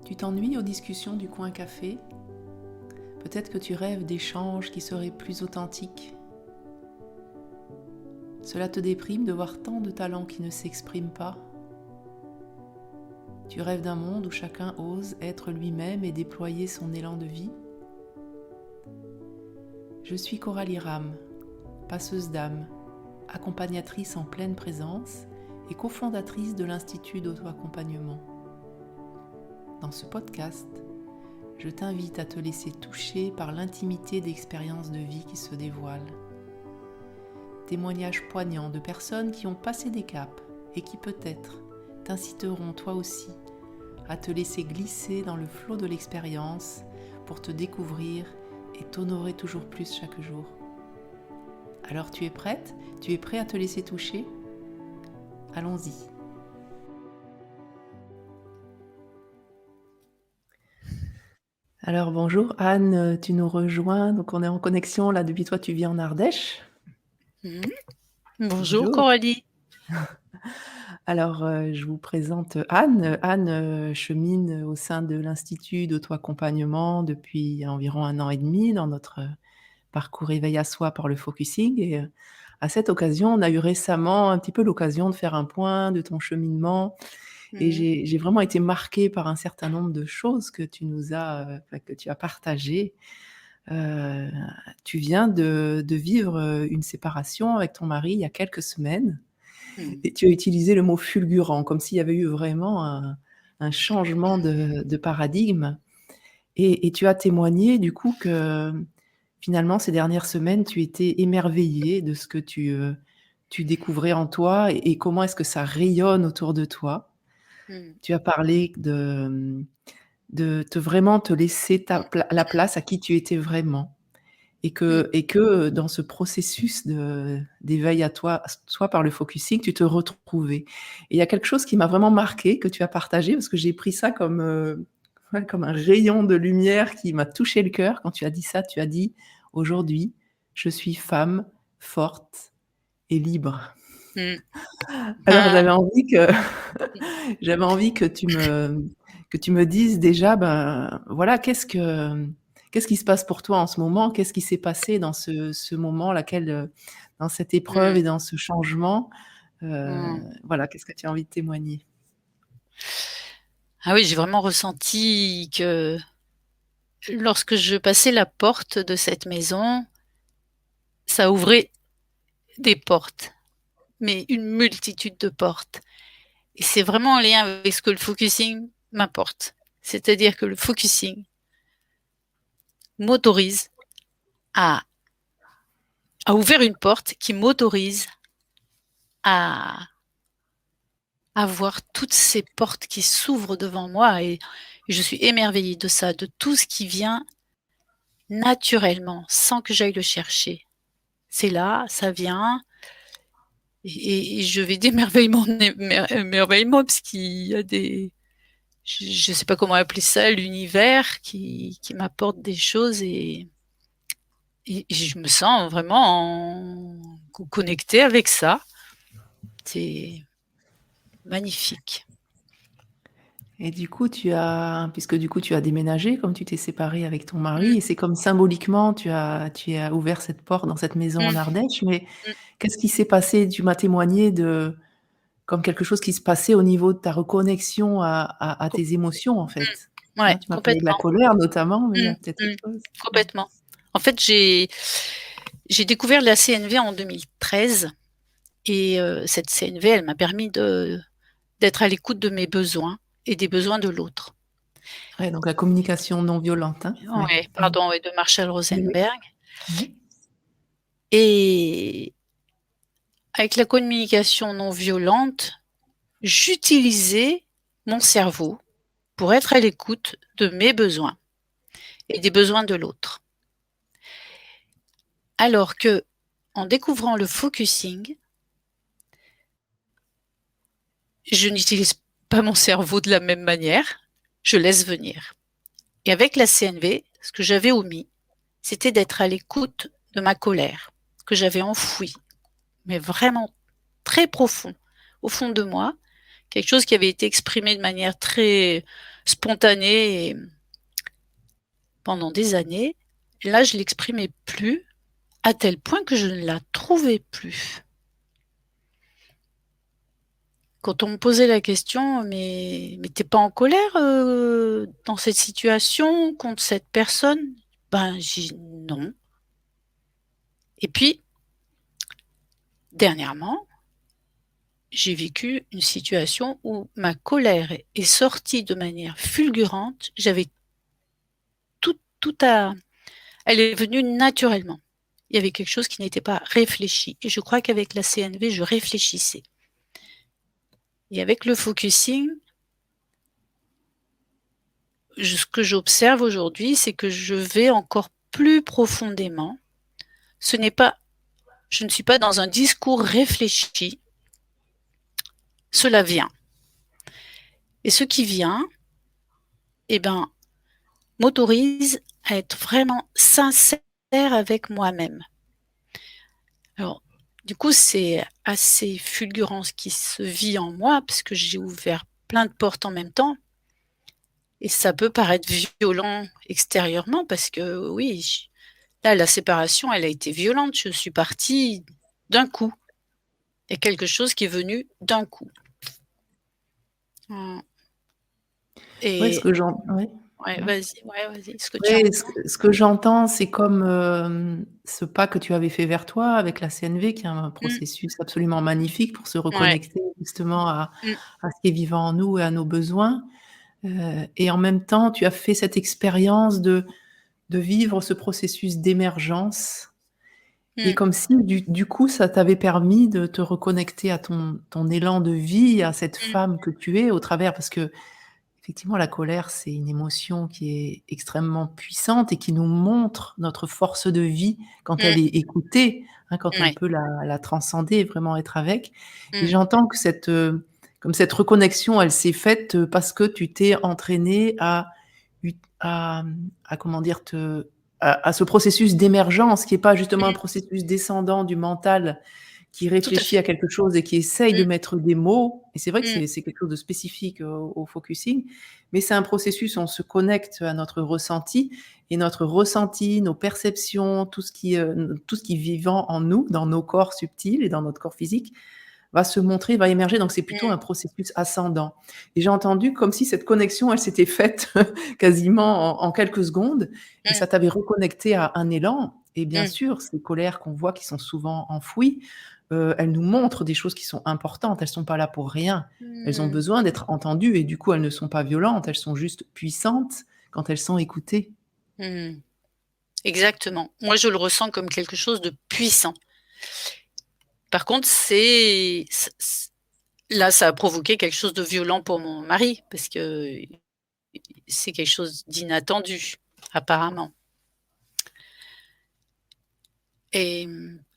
Tu t'ennuies aux discussions du coin café? Peut-être que tu rêves d'échanges qui seraient plus authentiques. Cela te déprime de voir tant de talents qui ne s'expriment pas. Tu rêves d'un monde où chacun ose être lui-même et déployer son élan de vie. Je suis Coralie Ram, passeuse d'âme, accompagnatrice en pleine présence et cofondatrice de l'Institut d'auto-accompagnement. Dans ce podcast, je t'invite à te laisser toucher par l'intimité d'expériences de vie qui se dévoilent. Témoignages poignants de personnes qui ont passé des caps et qui peut-être t'inciteront toi aussi à te laisser glisser dans le flot de l'expérience pour te découvrir et t'honorer toujours plus chaque jour. Alors tu es prête? Tu es prêt à te laisser toucher? Allons-y. Alors bonjour Anne, tu nous rejoins, donc on est en connexion là depuis toi, tu vis en Ardèche. Bonjour Bonjour. Coralie. Alors je vous présente Anne. Anne chemine au sein de l'Institut d'auto-accompagnement depuis environ 1 an et demi dans notre parcours éveil à soi par le focusing et à cette occasion, on a eu récemment un petit peu l'occasion de faire un point de ton cheminement et j'ai vraiment été marquée par un certain nombre de choses que tu nous as, que tu as partagées. Tu viens de vivre une séparation avec ton mari il y a quelques semaines et tu as utilisé le mot fulgurant, comme s'il y avait eu vraiment un changement de paradigme et tu as témoigné du coup que finalement ces dernières semaines, tu étais émerveillée de ce que tu découvrais en toi et comment est-ce que ça rayonne autour de toi. Tu as parlé de vraiment te laisser la place à qui tu étais vraiment et que dans ce processus d'éveil à toi par le focusing, tu te retrouvais. Et il y a quelque chose qui m'a vraiment marquée, que tu as partagé, parce que j'ai pris ça comme un rayon de lumière qui m'a touché le cœur. Quand tu as dit ça, tu as dit: «Aujourd'hui, je suis femme forte et libre». Alors j'avais envie que tu me dises déjà, ben, voilà, qu'est-ce qui se passe pour toi en ce moment? Qu'est-ce qui s'est passé dans ce moment, dans cette épreuve et dans ce changement? Voilà, qu'est-ce que tu as envie de témoigner? Ah oui, j'ai vraiment ressenti que lorsque je passais la porte de cette maison, ça ouvrait des portes, mais une multitude de portes. Et c'est vraiment en lien avec ce que le focusing m'apporte. C'est-à-dire que le focusing m'autorise à ouvrir une porte qui m'autorise à voir toutes ces portes qui s'ouvrent devant moi et je suis émerveillée de ça, de tout ce qui vient naturellement, sans que j'aille le chercher. C'est là, ça vient et je vais d'émerveillement en émerveillement parce qu'il y a des je sais pas comment appeler ça, l'univers qui m'apporte des choses et je me sens vraiment connectée avec ça. C'est magnifique. Et du coup, puisque du coup tu as déménagé, comme tu t'es séparée avec ton mari et c'est comme symboliquement tu as ouvert cette porte dans cette maison en Mmh, Ardèche, mais mmh. qu'est-ce qui s'est passé? Tu m'as témoigné de comme quelque chose qui se passait au niveau de ta reconnexion à Co tes émotions, en fait. Ouais, Hein, tu m'as parlé de la complètement. colère notamment, mais il y Mmh, a peut-être mmh, autre chose? Mmh. complètement. En fait, j'ai découvert la CNV en 2013 et cette CNV, elle m'a permis d'être à l'écoute de mes besoins et des besoins de l'autre. Ouais, donc la communication non violente, hein? Ouais. Ouais, Mmh. pardon, ouais, de Marshall Oui, oui. Rosenberg Mmh. et avec la communication non violente, j'utilisais mon cerveau pour être à l'écoute de mes besoins et des besoins de l'autre. Alors qu'en découvrant le focusing, je n'utilise pas mon cerveau de la même manière, je laisse venir. Et avec la CNV, ce que j'avais omis, c'était d'être à l'écoute de ma colère, que j'avais enfouie, mais vraiment très profond, au fond de moi, quelque chose qui avait été exprimé de manière très spontanée et pendant des années. Là, je l'exprimais plus, à tel point que je ne la trouvais plus. Quand on me posait la question: «Mais tu pas en colère, dans cette situation, contre cette personne?» Ben, j'ai dit: «Non». Et puis, dernièrement, j'ai vécu une situation où ma colère est sortie de manière fulgurante. J'avais tout à elle est venue naturellement. Il y avait quelque chose qui n'était pas réfléchi et je crois qu'avec la CNV, je réfléchissais. Et avec le focusing, ce que j'observe aujourd'hui, c'est que je vais encore plus profondément. Ce n'est pas Je ne suis pas dans un discours réfléchi, cela vient. Et ce qui vient, eh ben, m'autorise à être vraiment sincère avec moi-même. Alors, du coup, c'est assez fulgurant ce qui se vit en moi parce que j'ai ouvert plein de portes en même temps et ça peut paraître violent extérieurement parce que oui, là, la séparation, elle a été violente. Je suis partie d'un coup. Il y a quelque chose qui est venu d'un coup. Mmh. Ouais, ce Et que j'en ouais, ouais, pardon. vas-y, ce que tu Ouais, entends? ce que j'entends, c'est comme, ce pas que tu avais fait vers toi avec la CNV, qui est un Mmh, processus absolument magnifique pour se ouais, reconnecter justement mmh, à ce qui est vivant en nous et à nos besoins, et en même temps, tu as fait cette expérience de vivre ce processus d'émergence et mmh, comme si du coup, ça t'avait permis de te reconnecter à ton élan de vie, à cette mmh, femme que tu es au travers parce que effectivement, la colère, c'est une émotion qui est extrêmement puissante et qui nous montre notre force de vie quand elle mmh, est écoutée, hein, quand on ouais, peut la transcender et vraiment être avec. Et mmh, j'entends que comme cette reconnexion, elle s'est faite, parce que tu t'es entraîné à comment dire? À ce processus d'émergence qui est pas justement un mmh, processus descendant du mental qui tout à réfléchit à fait. quelque chose et qui essaye de Mmh, mettre des mots et c'est vrai que mmh, c'est quelque chose de spécifique au focusing, mais c'est un processus où on se connecte à notre ressenti et notre ressenti, nos perceptions, tout ce qui est vivant en nous, dans nos corps subtils et dans notre corps physique, va se montrer, va émerger, donc c'est plutôt mmh, un processus ascendant et j'ai entendu comme si cette connexion, elle s'était faite quasiment en quelques secondes et mmh, ça t'avait reconnecté à un élan et bien mmh, sûr, ces colères qu'on voit qui sont souvent enfouies, elles nous montrent des choses qui sont importantes. Elles sont pas là pour rien. Elles ont mmh, besoin d'être entendues et du coup, elles ne sont pas violentes, elles sont juste puissantes quand elles sont écoutées. mmh. Exactement. Moi, je le ressens comme quelque chose de puissant. Par contre, là, ça a provoqué quelque chose de violent pour mon mari parce que c'est quelque chose d'inattendu, apparemment. Et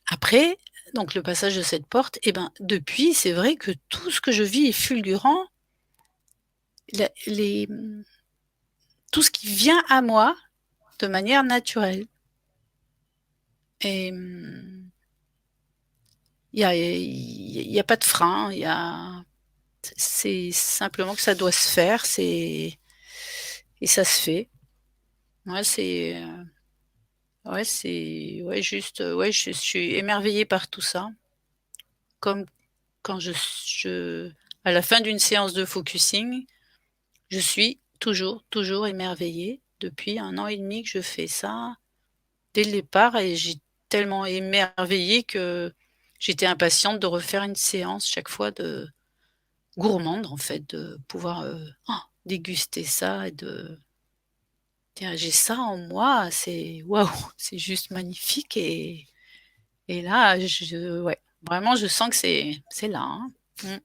après, donc le passage de cette porte, et ben, depuis, c'est vrai que tout ce que je vis est fulgurant. La les Tout ce qui vient à moi de manière naturelle et il y a pas de frein, il y a c'est simplement que ça doit se faire, et ça se fait. Ouais, ouais, juste, ouais, je suis émerveillée par tout ça, comme quand je à la fin d'une séance de focusing, je suis toujours émerveillée depuis 1 an et demi que je fais ça. Dès le départ et j'ai tellement émerveillé que j'étais impatiente de refaire une séance chaque fois, de gourmande en fait, de pouvoir, déguster ça et de dire: «J'ai ça en moi, c'est waouh, c'est juste magnifique», et là, ouais, vraiment je sens que c'est là, hein. Mmh.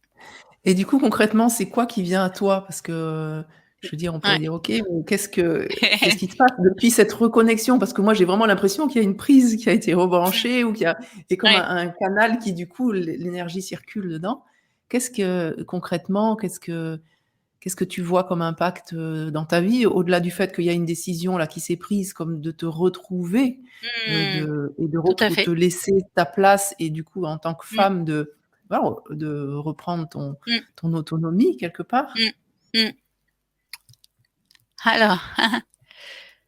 Et du coup, concrètement, c'est quoi qui vient à toi? Parce que, je veux dire, on pourrait Ouais. dire: «OK, mais qu'est-ce qui se passe depuis cette reconnexion?» parce que moi, j'ai vraiment l'impression qu'il y a une prise qui a été rebranchée ou qu'il y a et comme Ouais. un canal qui, du coup, l'énergie circule dedans. Qu'est-ce que concrètement, qu'est-ce que tu vois comme impact, dans ta vie? Au-delà du fait qu'il y a une décision là qui s'est prise comme de te retrouver, Mmh. de Tout à te fait. laisser ta place et du coup en tant que Mmh. femme de reprendre Mmh. ton autonomie quelque part? Mmh. Mmh. Alors,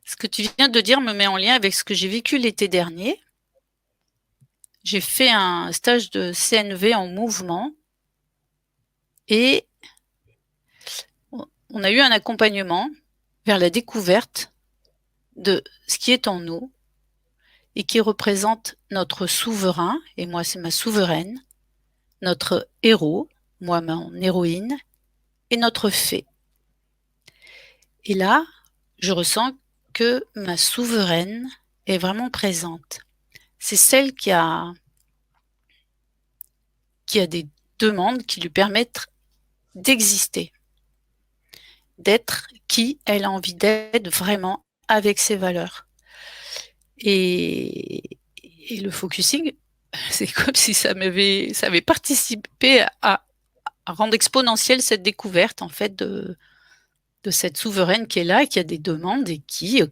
ce que tu viens de dire me met en lien avec ce que j'ai vécu l'été dernier. J'ai fait un stage de CNV en mouvement et on a eu un accompagnement vers la découverte de ce qui est en nous et qui représente notre souverain, et moi c'est ma souveraine, notre héros, moi mon héroïne, et notre fée. Et là, je ressens que ma souveraine est vraiment présente. C'est celle qui a des demandes qui lui permettent d'exister, d'être qui elle a envie d'être vraiment avec ses valeurs. Et le focusing, c'est comme si ça avait participé à rendre exponentielle cette découverte en fait de cette souveraine qui est là, qui a des demandes et qui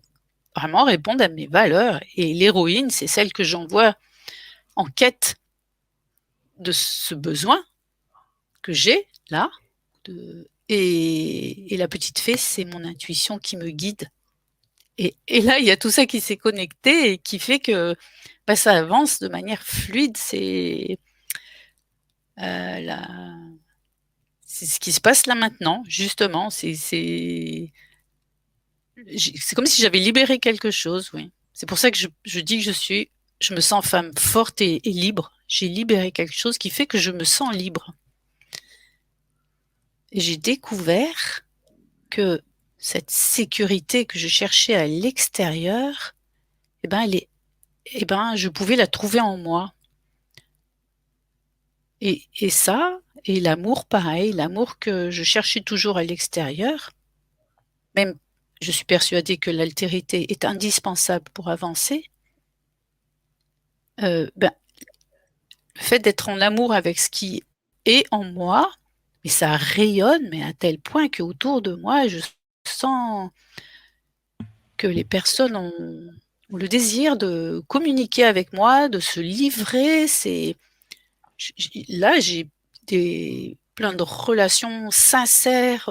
vraiment répondent à mes valeurs. Et l'héroïne, c'est celle que j'envoie en quête de ce besoin que j'ai là. Et la petite fée, c'est mon intuition qui me guide. Et là, il y a tout ça qui s'est connecté et qui fait que ça avance de manière fluide. C'est ce qui se passe là maintenant, justement. C'est comme si j'avais libéré quelque chose, oui. C'est pour ça que je dis que je me sens femme forte et libre. J'ai libéré quelque chose qui fait que je me sens libre. Et j'ai découvert que cette sécurité que je cherchais à l'extérieur, je pouvais la trouver en moi. Et ça, et l'amour pareil, l'amour que je cherchais toujours à l'extérieur, même je suis persuadée que l'altérité est indispensable pour avancer, le fait d'être en amour avec ce qui est en moi, mais ça rayonne, mais à tel point qu'autour de moi, je sens que les personnes ont le désir de communiquer avec moi, de se livrer. Là, j'ai plein de relations sincères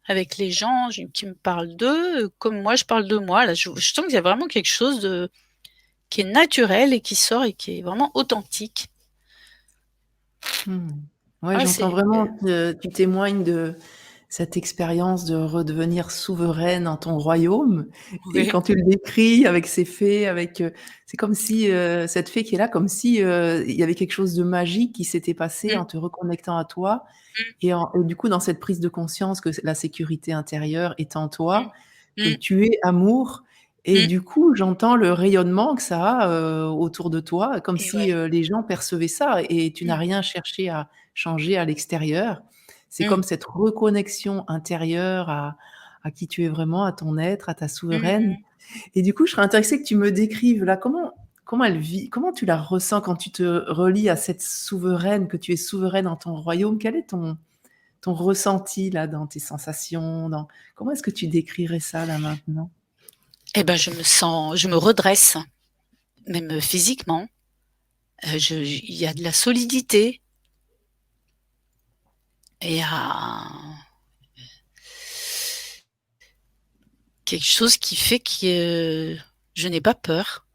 avec les gens qui me parlent d'eux, comme moi je parle de moi. Là, je sens qu'il y a vraiment quelque chose qui est naturel et qui sort et qui est vraiment authentique. Ouais, Ah, j'entends vraiment que tu témoignes de cette expérience de redevenir souveraine dans ton royaume et oui. quand tu le décris avec ces fées, c'est comme si, cette fée qui est là, comme si, il y avait quelque chose de magique qui s'était passé Mmh, en te reconnectant à toi mmh, et du coup, dans cette prise de conscience que la sécurité intérieure est en mmh, toi, que mmh, tu es amour et mmh, du coup, j'entends le rayonnement que ça a, autour de toi, comme et si, ouais. les gens percevaient ça et tu n'as Mmh, rien cherché à changer à l'extérieur. C'est mmh, comme cette reconnexion intérieure à qui tu es vraiment, à ton être, à ta souveraine mmh. et du coup, je serais intéressée que tu me décrives là, comment elle vit? Comment tu la ressens quand tu te relis à cette souveraine, que tu es souveraine dans ton royaume? Quel est ton ressenti là, dans tes sensations, dans comment est-ce que tu décrirais ça là, maintenant? Je me redresse, même physiquement. Il y a de la solidité et il y a quelque chose qui fait que je n'ai pas peur.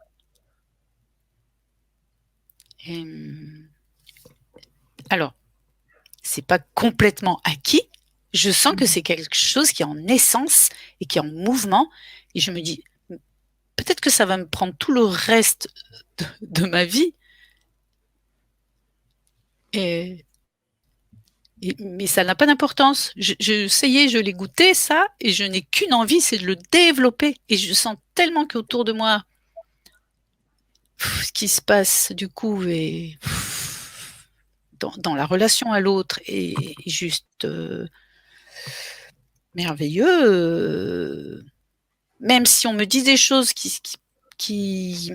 Et, alors, c'est pas complètement acquis. Je sens que Mmh. c'est quelque chose qui est en essence et qui est en mouvement. Et je me dis, peut-être que ça va me prendre tout le reste de ma vie. Et, mais ça n'a pas d'importance. Ça y est, je l'ai goûté, ça, et je n'ai qu'une envie, c'est de le développer. Et je sens tellement qu'autour de moi, ce qui se passe du coup est dans la relation à l'autre est juste merveilleux. Même si on me dit des choses qui, qui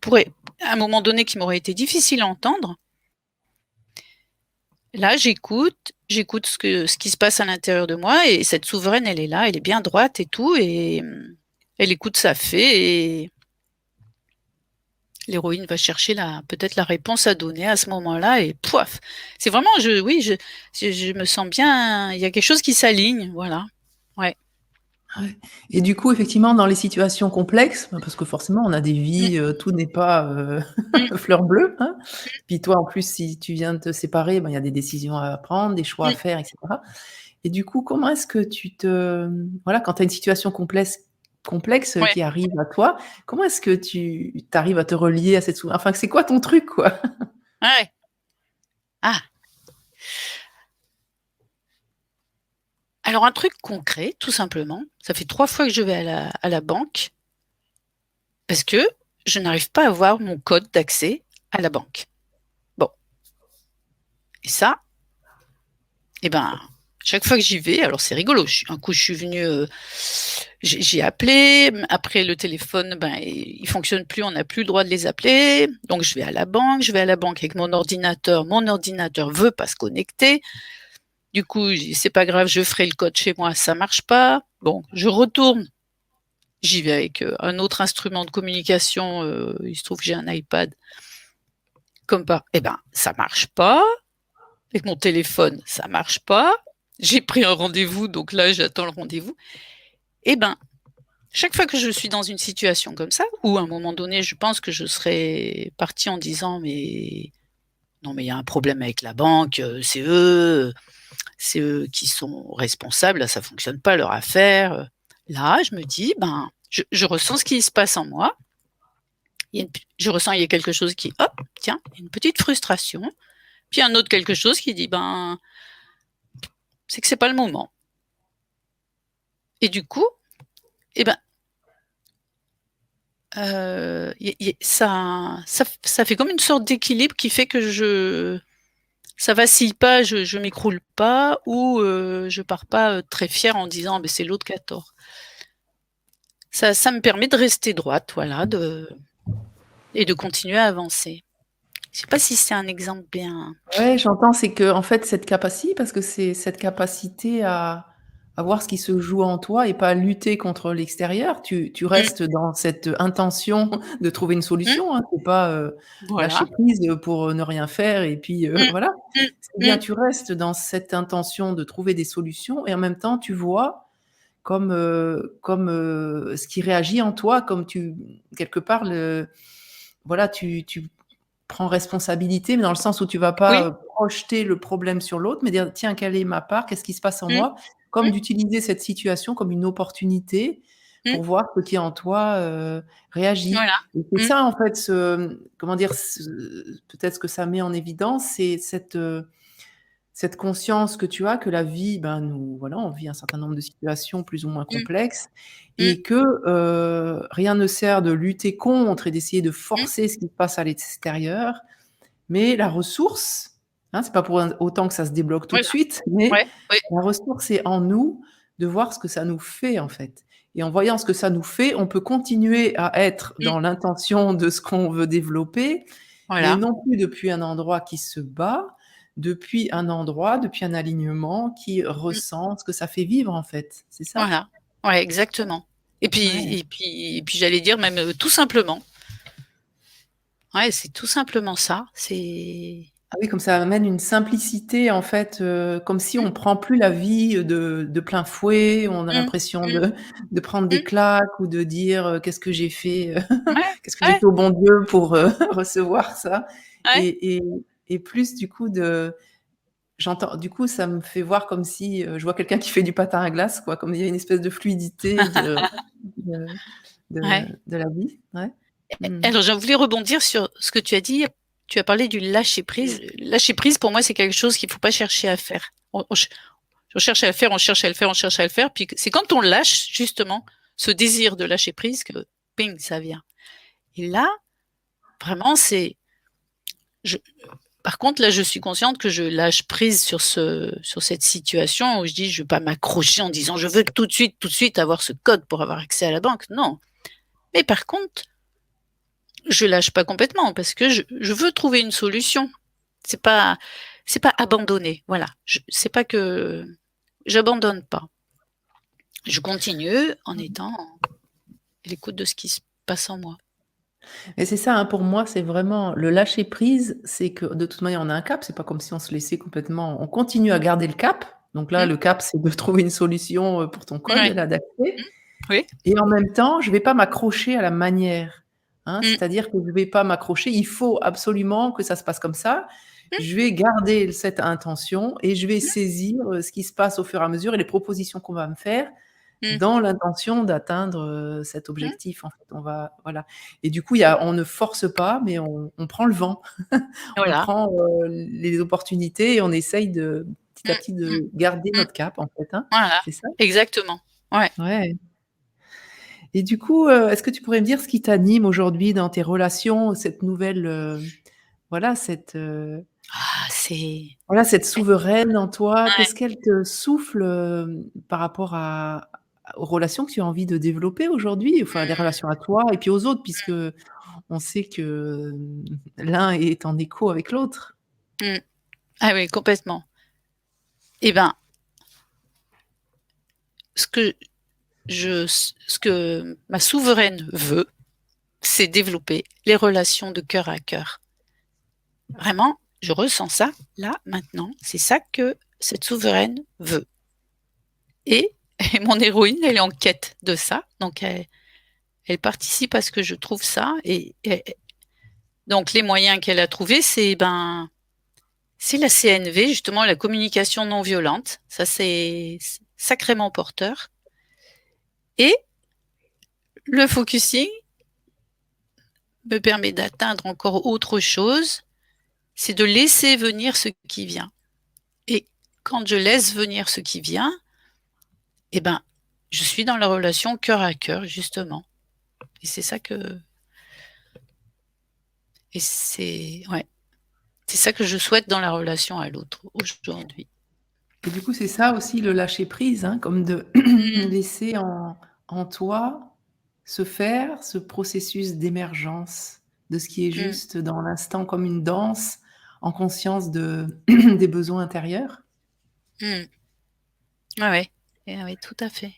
pourraient, à un moment donné, qui m'auraient été difficiles à entendre, là, j'écoute ce qui se passe à l'intérieur de moi et cette souveraine, elle est là, elle est bien droite et tout et elle écoute sa fée et l'héroïne va chercher peut-être la réponse à donner à ce moment-là et pouaf! C'est vraiment oui, je me sens bien, il y a quelque chose qui s'aligne, voilà. Ouais. Ouais et du coup, effectivement, dans les situations complexes, parce que forcément on a des Mmh, vies, tout n'est pas, mmh, fleur bleue, hein. Puis toi, en plus, si tu viens de te séparer, ben, il y a des décisions à prendre, des choix à mmh, faire et cetera et du coup, comment est-ce que tu te voilà, quand tu as une situation complexe, ouais, qui arrive à toi, comment est-ce que tu arrives à te relier à cette enfin, c'est quoi ton truc, quoi? ouais. Ah! Alors un truc concret, tout simplement, ça fait 3 fois que je vais à la banque parce que je n'arrive pas à avoir mon code d'accès à la banque. Bon et ça, et ben, chaque fois que j'y vais, alors c'est rigolo, un coup je suis venue, j'ai appelé, après le téléphone, ben, il fonctionne plus, on n'a plus le droit de les appeler, donc je vais à la banque avec mon ordinateur veut pas se connecter. Du coup, je dis: «C'est pas grave, je ferai le code chez moi», ça marche pas. Bon, je retourne, j'y vais avec, un autre instrument de communication, il se trouve que j'ai un iPad, comme par eh ben, ça marche pas. Avec mon téléphone, ça marche pas. J'ai pris un rendez-vous, donc là, j'attends le rendez-vous. Et ben, chaque fois que je suis dans une situation comme ça, où à un moment donné, je pense que je serais partie en disant: «Mais non, mais il y a un problème avec la banque, c'est eux qui sont responsables, là, ça fonctionne pas leur affaire», là, je me dis: «Ben», je ressens ce qui se passe en moi. Je ressens, il y a quelque chose qui, hop, tiens, une petite frustration, puis un autre quelque chose qui dit: «Ben, c'est que c'est pas le moment». Et du coup, eh ben, y ça fait comme une sorte d'équilibre qui fait que ça vacille pas, je m'écroule pas ou je pars pas, très fière en disant: «Beh, c'est l'autre qui a tort». Ça me permet de rester droite, voilà, et de continuer à avancer. Je sais pas si c'est un exemple bien. Ouais, j'entends, c'est qu'en fait, cette capacité parce que c'est cette capacité à voir ce qui se joue en toi et pas lutter contre l'extérieur. Tu Mmh, restes dans cette intention de trouver une mmh, solution, hein. C'est pas, lâcher voilà. prise, pour, ne rien faire et puis, Mmh, voilà. mmh, C'est bien, mmh, tu restes dans cette intention de trouver des solutions et en même temps, tu vois ce qui réagit en toi, comme tu quelque part voilà, tu prends responsabilité, mais dans le sens où tu vas pas, oui, projeter le problème sur l'autre, mais dire: «Tiens, quelle est ma part? Qu'est-ce qui se passe en mmh, moi?» comme mmh, d'utiliser cette situation comme une opportunité mmh, pour voir ce qui en toi, réagit voilà. et c'est Mmh, ça en fait comment dire? Peut-être ce que ça met en évidence, c'est cette conscience que tu as que la vie, ben, nous voilà, on vit un certain nombre de situations plus ou moins mmh, complexes mmh, et que, rien ne sert de lutter contre et d'essayer de mmh, forcer ce qui se passe à l'extérieur, mais la ressource, hein, c'est pas pour autant que ça se débloque tout de voilà. suite, mais Ouais, oui, la ressource est en nous de voir ce que ça nous fait, en fait et en voyant ce que ça nous fait, on peut continuer à être mmh, dans l'intention de ce qu'on veut développer et voilà, non plus depuis un endroit qui se bat, depuis un endroit, depuis un alignement qui mmh. ressent ce que ça fait vivre, en fait. C'est ça? Voilà, ouais, exactement. Et puis Ouais. j'allais dire même, tout simplement. Ouais, c'est tout simplement ça, c'est Ah oui, comme ça amène une simplicité en fait, comme si mmh, on prend plus la vie, de plein fouet. On a mmh, l'impression mmh, de prendre des mmh, claques ou de dire, «Qu'est-ce que j'ai fait, ouais, qu'est-ce que j'ai ouais, fait au bon Dieu pour, recevoir ça?» ouais. et et plus du coup de j'entends du coup ça me fait voir comme si, je vois quelqu'un qui fait du patin à glace quoi, comme il y a une espèce de fluidité de Ouais. de la vie. Ouais. Mmh. Alors, j'ai voulu rebondir sur ce que tu as dit. Tu as parlé du lâcher prise. Lâcher prise, pour moi, c'est quelque chose qu'il faut pas chercher à faire. On cherche à le faire, on cherche à le faire, on cherche à le faire, puis c'est quand on lâche, justement, ce désir de lâcher prise que, ping, ça vient. Et là, vraiment, je par contre, là, je suis consciente que je lâche prise sur cette situation où je dis: «Je vais pas m'accrocher en disant: "Je veux tout de suite avoir ce code pour avoir accès à la banque"». Non. Mais par contre, je lâche pas complètement parce que je veux trouver une solution. C'est pas c'est pas abandonner, voilà. C'est pas que j'abandonne pas. Je continue en étant à l'écoute de ce qui se passe en moi. Et c'est ça, hein, pour moi, c'est vraiment le lâcher prise, c'est que de toute manière, on a un cap, c'est pas comme si on se laissait complètement on continue à garder le cap. Donc là, Mmh. le cap, c'est de trouver une solution, pour ton code, Ouais. l'adapter. Mmh. Oui. Et en même temps, je vais pas m'accrocher à la manière, hein. Mmh. C'est-à-dire que je vais pas m'accrocher, il faut absolument que ça se passe comme ça. Mmh. Je vais garder cette intention et je vais Mmh. saisir, ce qui se passe au fur et à mesure et les propositions qu'on va me faire Mmh. dans l'intention d'atteindre, cet Mmh. objectif, en fait. On va voilà et du coup, il y a on ne force pas, mais on prend le vent. On Voilà. prend, les opportunités et on essaye de petit à Mmh. petit Mmh. de garder Mmh. notre cap, en fait, hein. Voilà. C'est ça? Exactement. Ouais. Ouais. Et du coup, est-ce que tu pourrais me dire ce qui t'anime aujourd'hui dans tes relations, cette nouvelle, voilà, Ah, c'est voilà, cette souveraine en toi? ouais. Qu'est-ce qu'elle te souffle, par rapport aux relations que tu as envie de développer aujourd'hui? Enfin, les Mmh. relations à toi et puis aux autres, puisque on sait que, l'un est en écho avec l'autre. Mmh. Ah oui, complètement. Et ben, ce que ce que ma souveraine veut, c'est développer les relations de cœur à cœur. Vraiment, je ressens ça, là, maintenant. C'est ça que cette souveraine veut et et mon héroïne, elle est en quête de ça, donc elle participe à ce que je trouve ça et donc les moyens qu'elle a trouvés, c'est la CNV, justement, la communication non violente. Ça, c'est sacrément porteur et le focusing me permet d'atteindre encore autre chose, c'est de laisser venir ce qui vient et quand je laisse venir ce qui vient, eh ben, je suis dans la relation cœur à cœur, justement et c'est ça que et c'est ouais, c'est ça que je souhaite dans la relation à l'autre aujourd'hui. Et du coup, c'est ça aussi le lâcher prise, hein, comme de Mmh. laisser en toi se faire ce processus d'émergence de ce qui est Mmh. juste dans l'instant, comme une danse en conscience des besoins intérieurs. Mmh. Ouais, ouais. Et oui, tout à fait.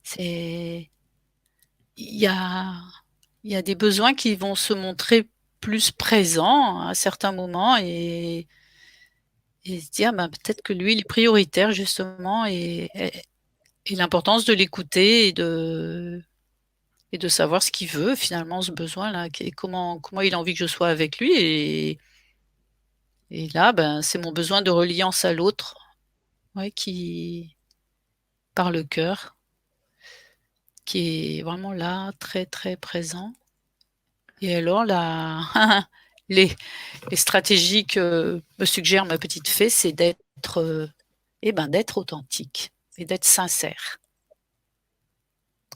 C'est il y a il y a des besoins qui vont se montrer plus présents à certains moments et se dire: «Ben, peut-être que lui, il est prioritaire justement» et l'importance de l'écouter et de savoir ce qu'il veut finalement, ce besoin-là, qui est comment il a envie que je sois avec lui et là, ben, c'est mon besoin de reliance à l'autre, ouais, qui par le cœur, qui est vraiment là, très, très présent et alors là, les les stratégies que me suggère ma petite fée, c'est d'être, d'être authentique et d'être sincère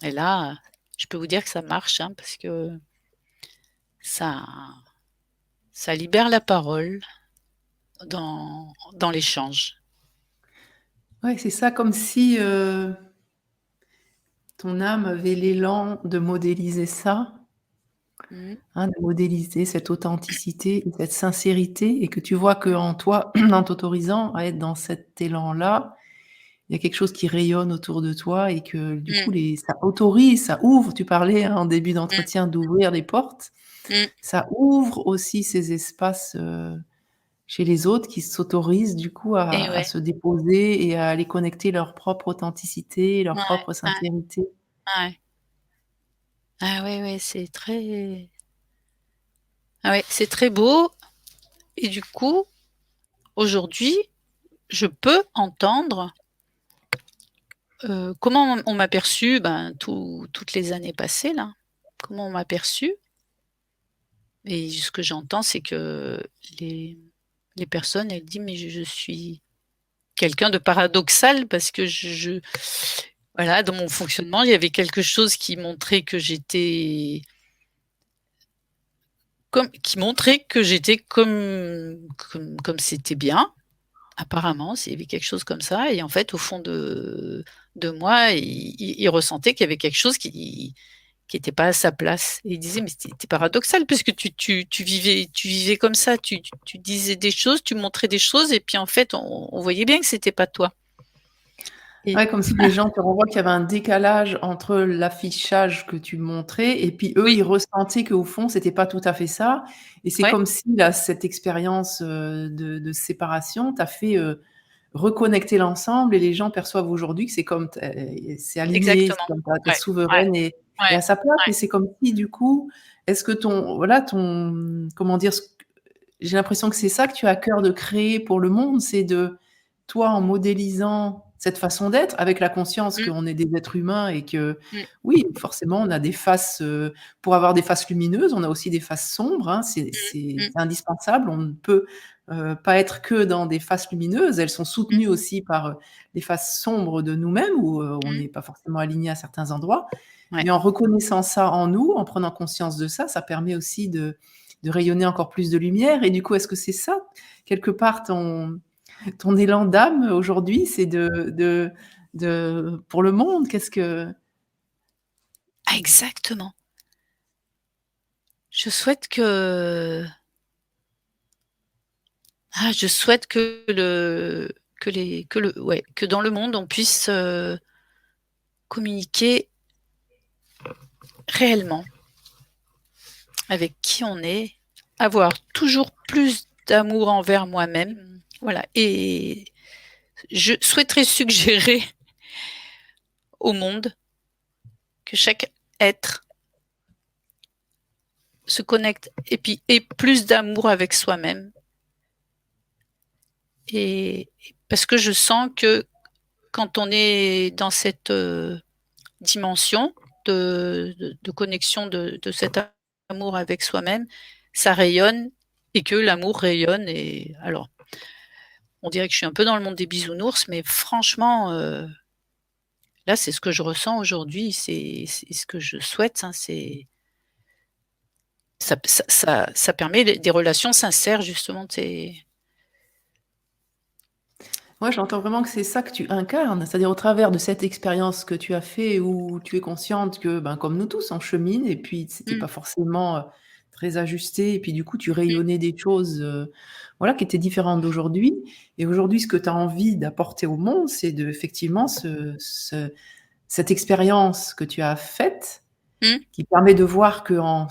et là, je peux vous dire que ça marche, hein, parce que ça ça libère la parole dans l'échange. Ouais, c'est ça, comme si, ton âme avait l'élan de modéliser ça, Mmh. hein, de modéliser cette authenticité et cette sincérité et que tu vois qu'en toi, en t'autorisant à être dans cet élan-là, il y a quelque chose qui rayonne autour de toi et que du Mmh. coup ça autorise, ça ouvre. Tu parlais, hein, en début Mmh. d'entretien d'ouvrir les portes. Mmh. Ça ouvre aussi ces espaces, chez les autres qui s'autorisent du coup Et à ouais, se déposer et à aller connecter leur propre authenticité, leur ouais, propre ouais, sincérité. ouais. Ah ouais, ouais, c'est très ah ouais, c'est très beau et du coup, aujourd'hui, je peux entendre, comment on m'a perçue, ben, toutes les années passées là. Comment on m'a perçue et ce que j'entends, c'est que les les personnes, elles disent: «Mais je suis quelqu'un de paradoxal parce que je voilà, dans mon fonctionnement, il y avait quelque chose qui montrait que j'étais comme c'était bien, apparemment, il y avait quelque chose comme ça et en fait, au fond de moi, il ressentait qu'il y avait quelque chose qui était pas à sa place et il disait: «Mais c'est paradoxal puisque tu vivais comme ça, tu disais des choses, tu montrais des choses et puis en fait, on voyait bien que c'était pas toi». et Ouais, comme si les gens te renvoient qu'il y avait un décalage entre l'affichage que tu montrais et puis eux, oui, ils ressentaient qu'au fond, c'était pas tout à fait ça et c'est ouais, comme si là, cette expérience, de séparation t'a fait, reconnecter l'ensemble et les gens perçoivent aujourd'hui que c'est comme c'est aligné, c'est exactement. comme tu es Ouais, ouais, souveraine et ouais, à sa place ouais. et c'est comme si du coup, est-ce que ton voilà, ton comment dire? J'ai l'impression que c'est ça que tu as à cœur de créer pour le monde, c'est de toi, en modélisant cette façon d'être, avec la conscience Mmh, qu'on est des êtres humains et que, mmh, oui, forcément, on a des faces, pour avoir des faces lumineuses, on a aussi des faces sombres, hein, c'est mmh, c'est mmh, indispensable. On ne peut, pas être que dans des faces lumineuses. Elles sont mmh, soutenues aussi par, les faces sombres de nous-mêmes où, on mmh, n'est pas forcément aligné à certains endroits. ouais. Mais en reconnaissant ça en nous, en prenant conscience de ça, ça permet aussi de rayonner encore plus de lumière et du coup, est-ce que c'est ça, quelque part, ton élan d'âme aujourd'hui, c'est de pour le monde? Qu'est-ce que Ah exactement. Je souhaite que je souhaite que dans le monde, on puisse, communiquer réellement avec qui on est, avoir toujours plus d'amour envers moi-même, voilà et je souhaiterais suggérer au monde que chaque être se connecte et puis ait plus d'amour avec soi-même et parce que je sens que quand on est dans cette, dimension de connexion de cet amour avec soi-même, ça rayonne et que l'amour rayonne et alors, on dirait que je suis un peu dans le monde des bisounours, mais franchement, là, c'est ce que je ressens aujourd'hui, c'est ce que je souhaite, hein, c'est ça permet des relations sincères justement, tu moi, j'entends vraiment que c'est ça que tu incarnes, c'est-à-dire au travers de cette expérience que tu as fait où tu es consciente que, ben, comme nous tous, on chemine et puis c'était mmh, pas forcément, très ajusté et puis du coup, tu mmh, rayonnais des choses, voilà, qui étaient différentes d'aujourd'hui et aujourd'hui, ce que tu as envie d'apporter au monde, c'est de effectivement cette expérience que tu as faite, mmh, qui permet de voir qu'en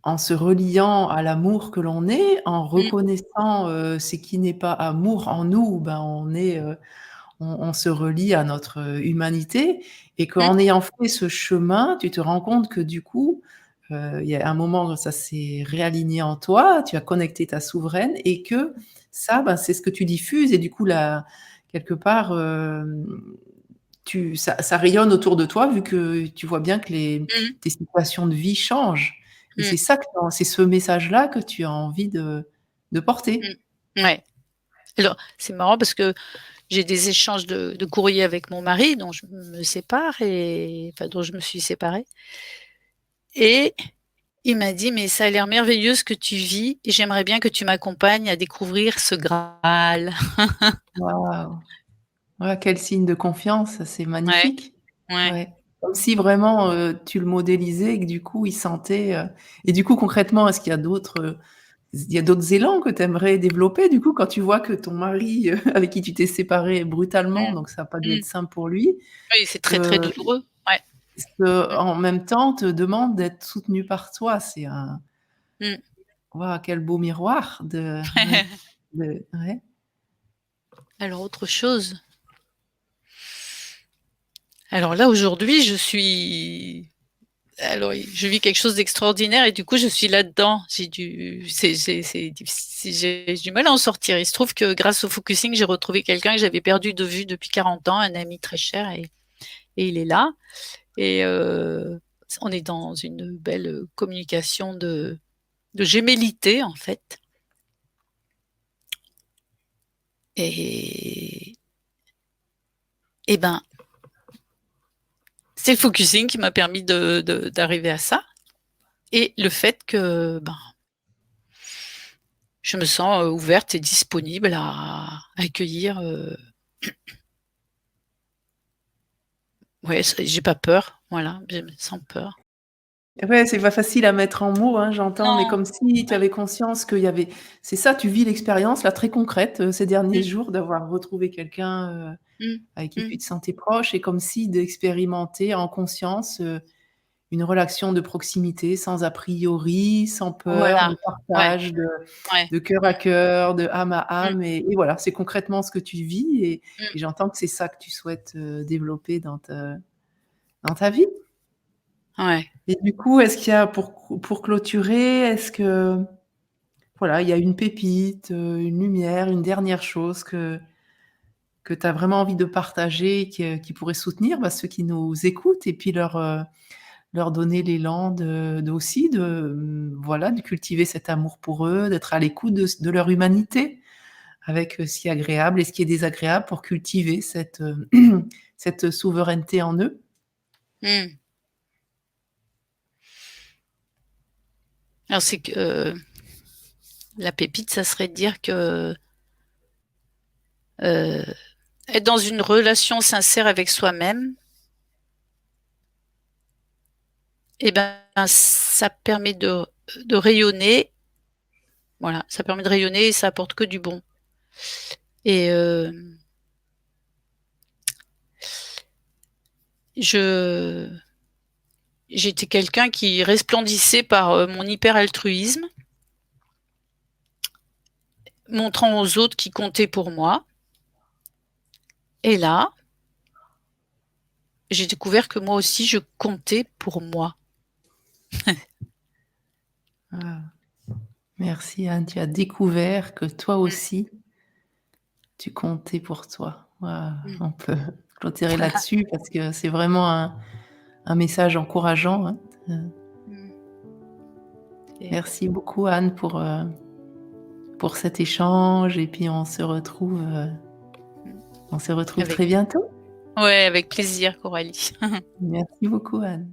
en se reliant à l'amour que l'on est, en mmh, reconnaissant, ce qui n'est pas amour en nous, ben, on est, on se relie à notre, humanité et mmh, qu'en ayant fait ce chemin, tu te rends compte que du coup, il y a un moment où ça s'est réaligné en toi, tu as connecté ta souveraine et que ça, ben, c'est ce que tu diffuses et du coup là, quelque part, tu ça rayonne autour de toi vu que tu vois bien que les mmh, tes situations de vie changent et mmh, c'est ça que c'est ce message-là que tu as envie de porter. mmh. Ouais. Alors, c'est marrant parce que j'ai des échanges de courriers avec mon mari dont je me sépare et enfin dont je me suis séparée et il m'a dit: «Mais ça a l'air merveilleux ce que tu vis et j'aimerais bien que tu m'accompagnes à découvrir ce Graal». Waouh! Ouais, quel signe de confiance, c'est Ouais, magnifique. ouais. Ouais, comme si vraiment, tu le modélisais et que du coup, il sentait, et du coup, concrètement, est-ce qu'il y a d'autres, il y a d'autres élans que tu aimerais développer, du coup, quand tu vois que ton mari, avec qui tu t'es séparée brutalement, Mmh, donc ça a pas dû mmh. être simple pour lui, Oui, c'est très, très que douloureux. Ouais. Mmh, en même temps, te demande d'être soutenu par toi. C'est un mmh. waouh, quel beau miroir de ouais, de ouais. Alors autre chose, alors là aujourd'hui je vis quelque chose d'extraordinaire et du coup je suis là-dedans. C'est difficile, j'ai du mal à en sortir. Il se trouve que grâce au focusing, j'ai retrouvé quelqu'un que j'avais perdu de vue depuis 40 ans, un ami très cher et il est là et on est dans une belle, communication de gémellité en fait et et ben, c'est le focusing qui m'a permis de d'arriver à ça et le fait que, ben, je me sens, ouverte et disponible à accueillir, ouais, j'ai pas peur, voilà, sans peur. Ouais, c'est pas facile à mettre en mots, hein, j'entends, mais Non, comme si tu ouais, avais conscience qu'il y avait c'est ça, tu vis l'expérience là très concrète, ces derniers mmh, jours d'avoir retrouvé quelqu'un, Mmh. avec qui Mmh. tu te sentais proche et comme si d'expérimenter en conscience, une relation de proximité sans a priori, sans peur, Voilà. de Ouais, partage, ouais. de cœur à Mmh. cœur, de âme à Mmh. âme et voilà, c'est concrètement ce que tu vis Mmh. et j'entends que c'est ça que tu souhaites, développer dans ta vie. Ouais. Et du coup, est-ce qu'il y a pour clôturer, est-ce que, voilà, il y a une pépite, une lumière, une dernière chose que tu as vraiment envie de partager, qui pourrait soutenir, bah, ceux qui nous écoutent et puis leur donner l'élan de aussi voilà, de cultiver cet amour pour eux, d'être à l'écoute de leur humanité avec, ce qui est agréable et ce qui est désagréable pour cultiver cette souveraineté en eux? Mmh. Alors c'est que, la pépite, ça serait de dire que, heu, être dans une relation sincère avec soi-même et ben, ça permet de rayonner. Voilà, ça permet de rayonner et ça apporte que du bon et je j'étais quelqu'un qui resplendissait par, mon hyper altruisme, montrant aux autres qui comptaient pour moi et là, j'ai découvert que moi aussi je comptais pour moi. Ah, merci Anne, tu as découvert que toi Mmh, aussi, tu comptais pour toi. Waouh, mmh. on peut clôturer là-dessus parce que c'est vraiment un message encourageant, hein. Mmh et Merci beaucoup Anne pour cet échange et puis mmh, on se retrouve avec très bientôt. ouais, avec plaisir Coralie. Merci beaucoup Anne.